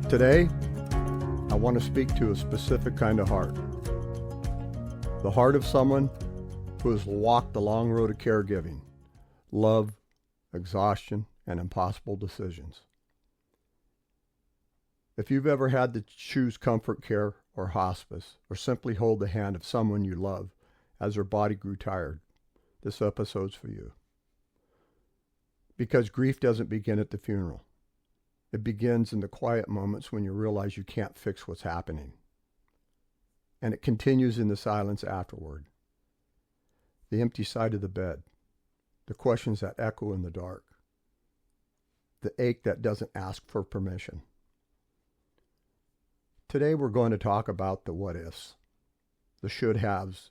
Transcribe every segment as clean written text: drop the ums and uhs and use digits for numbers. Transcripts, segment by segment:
Today, I want to speak to a specific kind of heart. The heart of someone who has walked the long road of caregiving, love, exhaustion, and impossible decisions. If you've ever had to choose comfort care or hospice, or simply hold the hand of someone you love as their body grew tired, this episode's for you. Because grief doesn't begin at the funeral. It begins in the quiet moments when you realize you can't fix what's happening. And it continues in the silence afterward. The empty side of the bed. The questions that echo in the dark. The ache that doesn't ask for permission. Today we're going to talk about the what-ifs. The should-haves.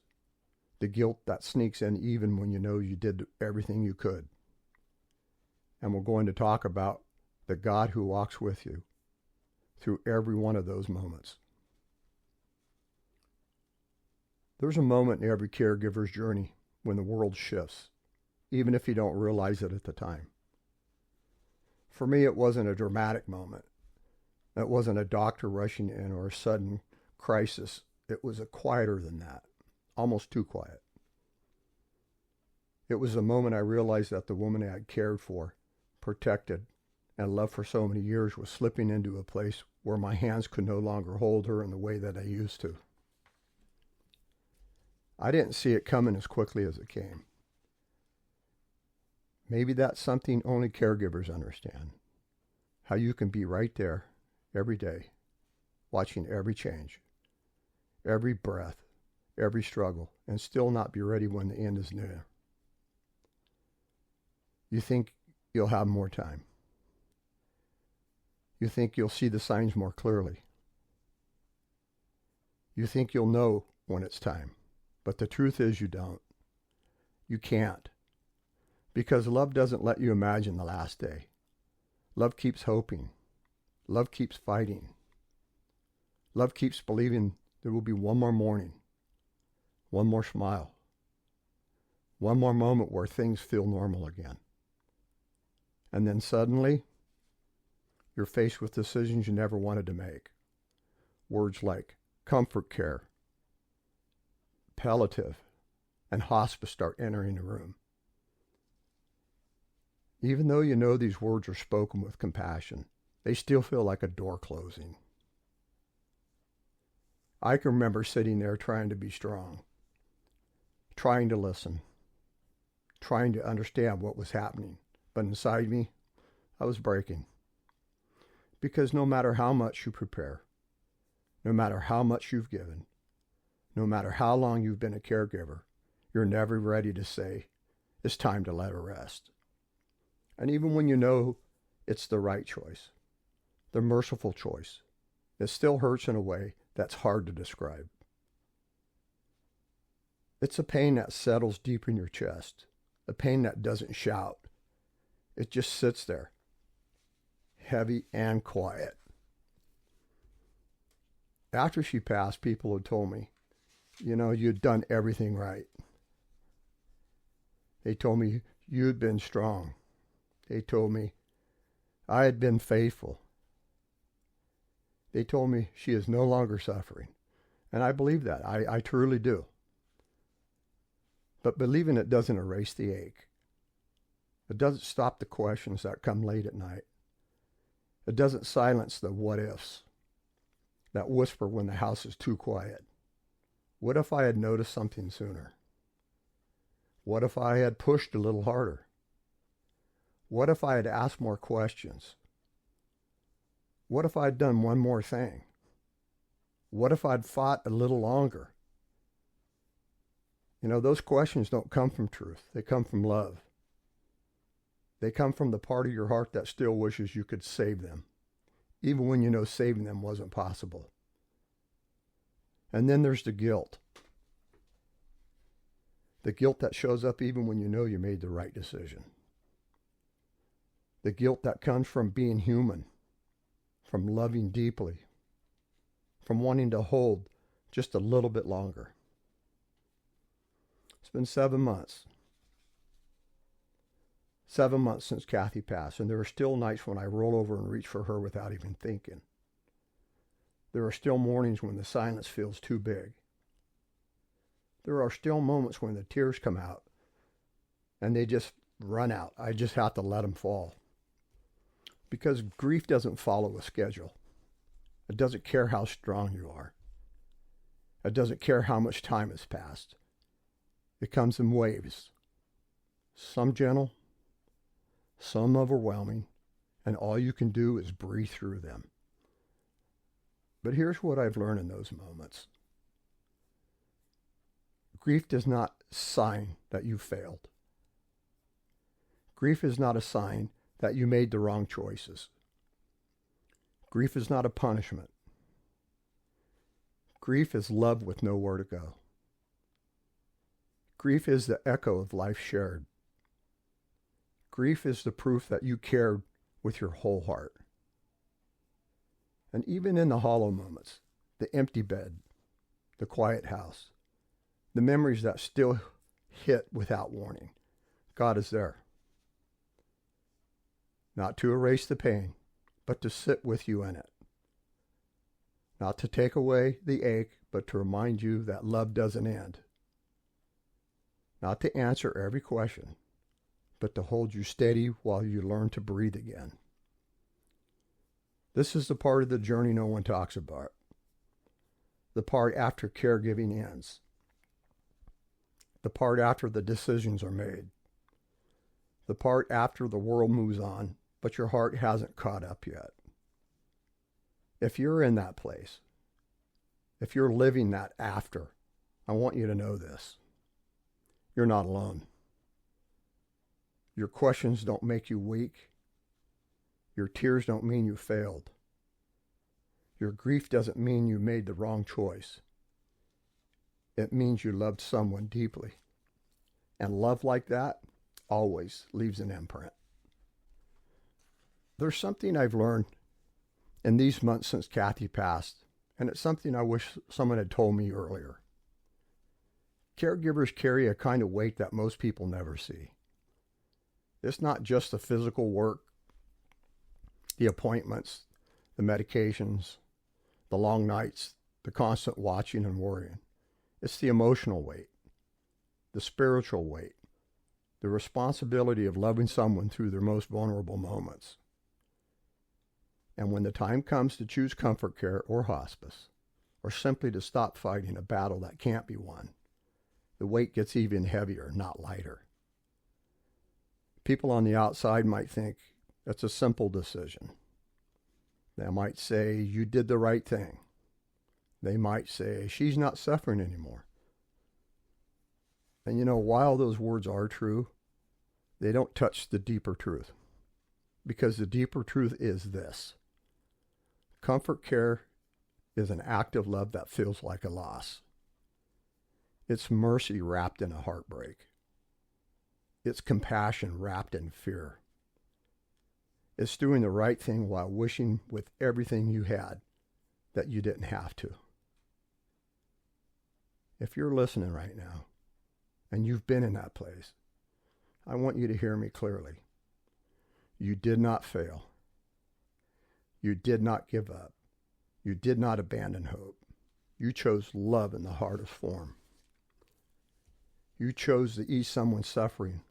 The guilt that sneaks in even when you know you did everything you could. And we're going to talk about the God who walks with you through every one of those moments. There's a moment in every caregiver's journey when the world shifts, even if you don't realize it at the time. For me, it wasn't a dramatic moment. It wasn't a doctor rushing in or a sudden crisis. It was a quieter than that, almost too quiet. It was the moment I realized that the woman I had cared for, protected, and loved for so many years was slipping into a place where my hands could no longer hold her in the way that I used to. I didn't see it coming as quickly as it came. Maybe that's something only caregivers understand. How you can be right there every day, watching every change, every breath, every struggle, and still not be ready when the end is near. You think you'll have more time. You think you'll see the signs more clearly. You think you'll know when it's time. But the truth is you don't. You can't. Because love doesn't let you imagine the last day. Love keeps hoping. Love keeps fighting. Love keeps believing there will be one more morning. One more smile. One more moment where things feel normal again. And then suddenly, you're faced with decisions you never wanted to make. Words like comfort care, palliative, and hospice start entering the room. Even though you know these words are spoken with compassion, they still feel like a door closing. I can remember sitting there trying to be strong, trying to listen, trying to understand what was happening, but inside me, I was breaking. Because no matter how much you prepare, no matter how much you've given, no matter how long you've been a caregiver, you're never ready to say, it's time to let her rest. And even when you know it's the right choice, the merciful choice, it still hurts in a way that's hard to describe. It's a pain that settles deep in your chest, a pain that doesn't shout. It just sits there, heavy and quiet. After she passed, people had told me, you'd done everything right. They told me you'd been strong. They told me I had been faithful. They told me she is no longer suffering. And I believe that. I truly do. But believing it doesn't erase the ache. It doesn't stop the questions that come late at night. It doesn't silence the what-ifs that whisper when the house is too quiet. What if I had noticed something sooner? What if I had pushed a little harder? What if I had asked more questions? What if I'd done one more thing? What if I'd fought a little longer? Those questions don't come from truth. They come from love. They come from the part of your heart that still wishes you could save them, even when you know saving them wasn't possible. And then there's the guilt. The guilt that shows up even when you know you made the right decision. The guilt that comes from being human, from loving deeply, from wanting to hold just a little bit longer. It's been 7 months. 7 months since Kathy passed, and there are still nights when I roll over and reach for her without even thinking. There are still mornings when the silence feels too big. There are still moments when the tears come out and they just run out. I just have to let them fall. Because grief doesn't follow a schedule. It doesn't care how strong you are. It doesn't care how much time has passed. It comes in waves. Some gentle, some overwhelming, and all you can do is breathe through them. But here's what I've learned in those moments. Grief does not sign that you failed. Grief is not a sign that you made the wrong choices. Grief is not a punishment. Grief is love with nowhere to go. Grief is the echo of life shared. Grief is the proof that you cared with your whole heart. And even in the hollow moments, the empty bed, the quiet house, the memories that still hit without warning, God is there. Not to erase the pain, but to sit with you in it. Not to take away the ache, but to remind you that love doesn't end. Not to answer every question, but to hold you steady while you learn to breathe again. This is the part of the journey no one talks about. The part after caregiving ends. The part after the decisions are made. The part after the world moves on, but your heart hasn't caught up yet. If you're in that place, if you're living that after, I want you to know this. You're not alone. Your questions don't make you weak. Your tears don't mean you failed. Your grief doesn't mean you made the wrong choice. It means you loved someone deeply. And love like that always leaves an imprint. There's something I've learned in these months since Kathy passed, and it's something I wish someone had told me earlier. Caregivers carry a kind of weight that most people never see. It's not just the physical work, the appointments, the medications, the long nights, the constant watching and worrying. It's the emotional weight, the spiritual weight, the responsibility of loving someone through their most vulnerable moments. And when the time comes to choose comfort care or hospice, or simply to stop fighting a battle that can't be won, the weight gets even heavier, not lighter. People on the outside might think that's a simple decision. They might say, you did the right thing. They might say, she's not suffering anymore. And while those words are true, they don't touch the deeper truth. Because the deeper truth is this. Comfort care is an act of love that feels like a loss. It's mercy wrapped in a heartbreak. It's compassion wrapped in fear. It's doing the right thing while wishing with everything you had that you didn't have to. If you're listening right now, and you've been in that place, I want you to hear me clearly. You did not fail. You did not give up. You did not abandon hope. You chose love in the hardest form. You chose to ease someone's suffering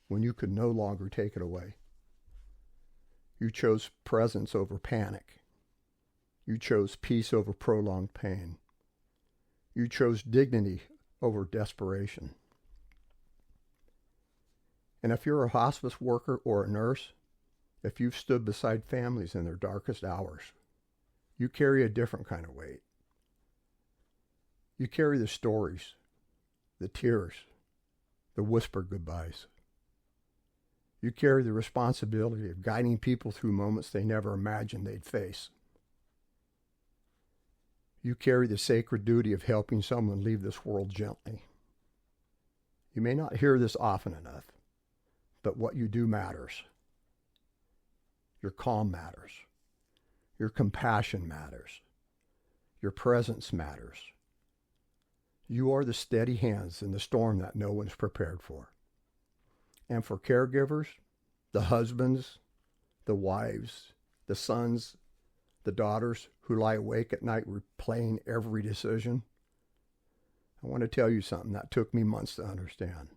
when you could no longer take it away. You chose presence over panic. You chose peace over prolonged pain. You chose dignity over desperation. And if you're a hospice worker or a nurse, if you've stood beside families in their darkest hours, you carry a different kind of weight. You carry the stories, the tears, the whispered goodbyes. You carry the responsibility of guiding people through moments they never imagined they'd face. You carry the sacred duty of helping someone leave this world gently. You may not hear this often enough, but what you do matters. Your calm matters. Your compassion matters. Your presence matters. You are the steady hands in the storm that no one's prepared for. And for caregivers, the husbands, the wives, the sons, the daughters who lie awake at night replaying every decision. I want to tell you something that took me months to understand.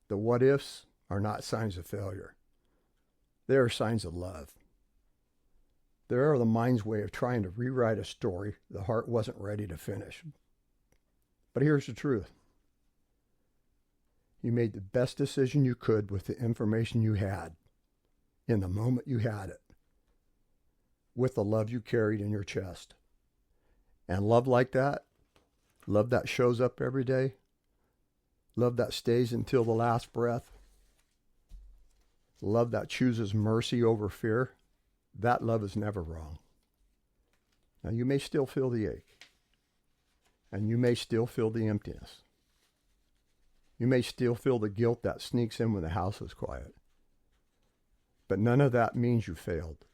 The what ifs are not signs of failure. They are signs of love. They are the mind's way of trying to rewrite a story the heart wasn't ready to finish. But here's the truth. You made the best decision you could with the information you had, in the moment you had it, with the love you carried in your chest. And love like that, love that shows up every day, love that stays until the last breath, love that chooses mercy over fear, that love is never wrong. Now, you may still feel the ache, and you may still feel the emptiness. You may still feel the guilt that sneaks in when the house is quiet. But none of that means you failed.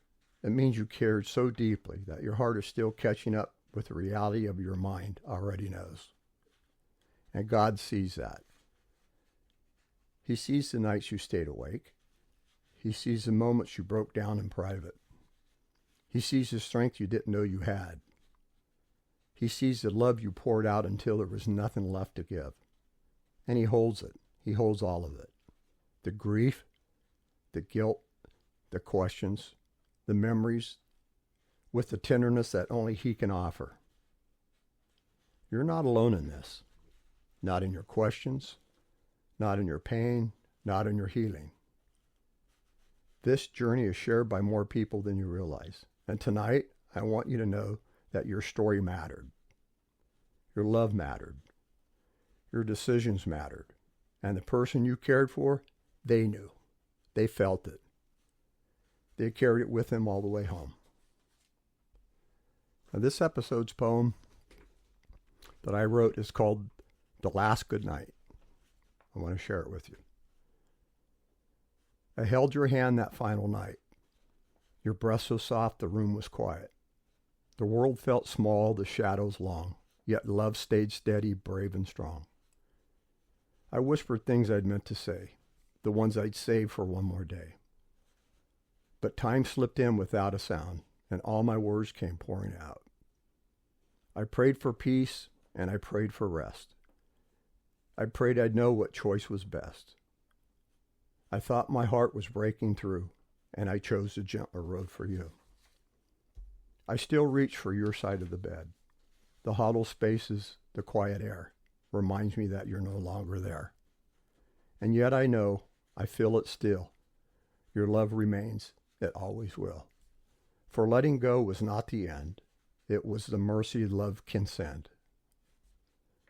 It means you cared so deeply that your heart is still catching up with the reality of your mind already knows. And God sees that. He sees the nights you stayed awake. He sees the moments you broke down in private. He sees the strength you didn't know you had. He sees the love you poured out until there was nothing left to give. And he holds it. He holds all of it. The grief, the guilt, the questions, the memories, with the tenderness that only he can offer. You're not alone in this. Not in your questions, not in your pain, not in your healing. This journey is shared by more people than you realize. And tonight, I want you to know that your story mattered. Your love mattered. Your decisions mattered. And the person you cared for, they knew. They felt it. They carried it with them all the way home. Now, this episode's poem that I wrote is called The Last Good Night. I want to share it with you. I held your hand that final night. Your breath so soft the room was quiet. The world felt small, the shadows long, yet love stayed steady, brave and strong. I whispered things I'd meant to say, the ones I'd saved for one more day. But time slipped in without a sound, and all my words came pouring out. I prayed for peace, and I prayed for rest. I prayed I'd know what choice was best. I thought my heart was breaking through, and I chose the gentler road for you. I still reach for your side of the bed. The hollow spaces, the quiet air, reminds me that you're no longer there. And yet I know, I feel it still. Your love remains, it always will. For letting go was not the end. It was the mercy love can send.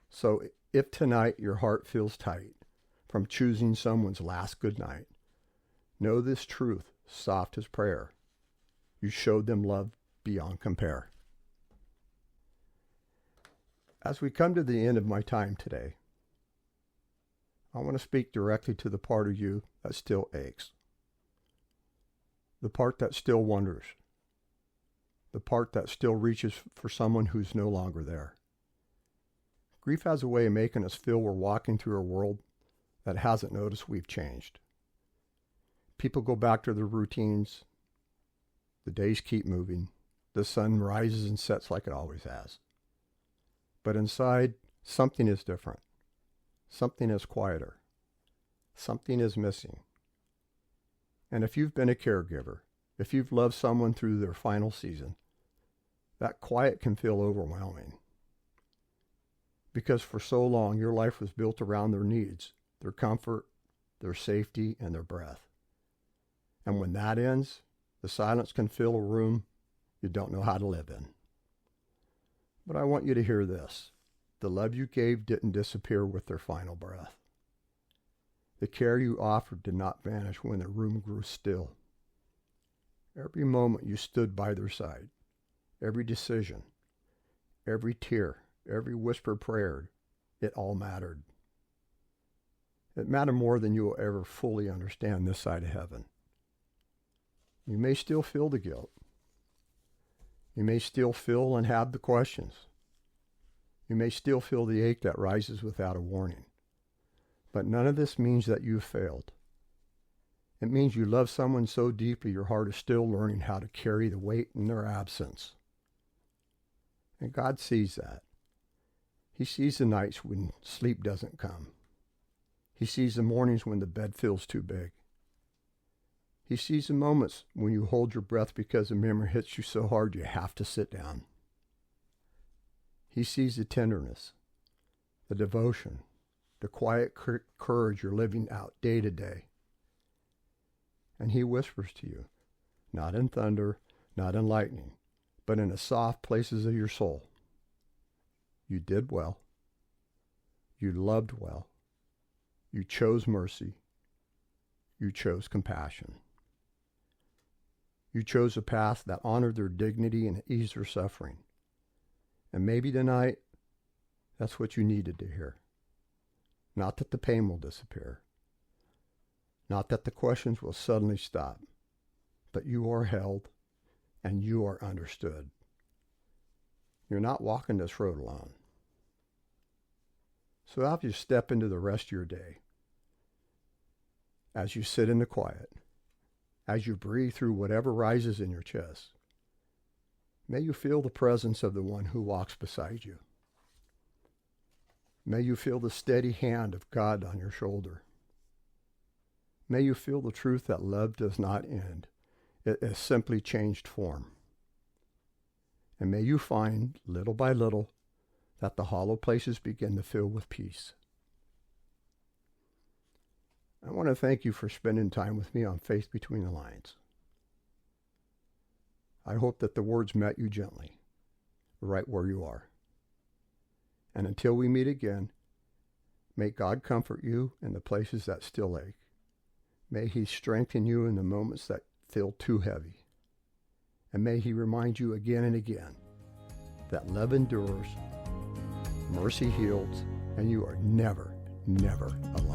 So if tonight your heart feels tight from choosing someone's last good night, know this truth, soft as prayer. You showed them love beyond compare. As we come to the end of my time today, I want to speak directly to the part of you that still aches. The part that still wonders. The part that still reaches for someone who's no longer there. Grief has a way of making us feel we're walking through a world that hasn't noticed we've changed. People go back to their routines. The days keep moving. The sun rises and sets like it always has. But inside, something is different. Something is quieter. Something is missing. And if you've been a caregiver, if you've loved someone through their final season, that quiet can feel overwhelming. Because for so long, your life was built around their needs, their comfort, their safety, and their breath. And when that ends, the silence can fill a room you don't know how to live in. But I want you to hear this. The love you gave didn't disappear with their final breath. The care you offered did not vanish when the room grew still. Every moment you stood by their side, every decision, every tear, every whispered prayer, it all mattered. It mattered more than you will ever fully understand this side of heaven. You may still feel the guilt. You may still feel and have the questions. You may still feel the ache that rises without a warning. But none of this means that you've failed. It means you love someone so deeply your heart is still learning how to carry the weight in their absence. And God sees that. He sees the nights when sleep doesn't come. He sees the mornings when the bed feels too big. He sees the moments when you hold your breath because a memory hits you so hard you have to sit down. He sees the tenderness, the devotion, the quiet courage you're living out day to day. And he whispers to you, not in thunder, not in lightning, but in the soft places of your soul. You did well. You loved well. You chose mercy. You chose compassion. You chose a path that honored their dignity and eased their suffering. And maybe tonight, that's what you needed to hear. Not that the pain will disappear. Not that the questions will suddenly stop. But you are held and you are understood. You're not walking this road alone. So after you step into the rest of your day, as you sit in the quiet, as you breathe through whatever rises in your chest, may you feel the presence of the one who walks beside you. May you feel the steady hand of God on your shoulder. May you feel the truth that love does not end. It has simply changed form. And may you find, little by little, that the hollow places begin to fill with peace. I want to thank you for spending time with me on Faith Between the Lines. I hope that the words met you gently, right where you are. And until we meet again, may God comfort you in the places that still ache. May he strengthen you in the moments that feel too heavy. And may he remind you again and again that love endures, mercy heals, and you are never, never alone.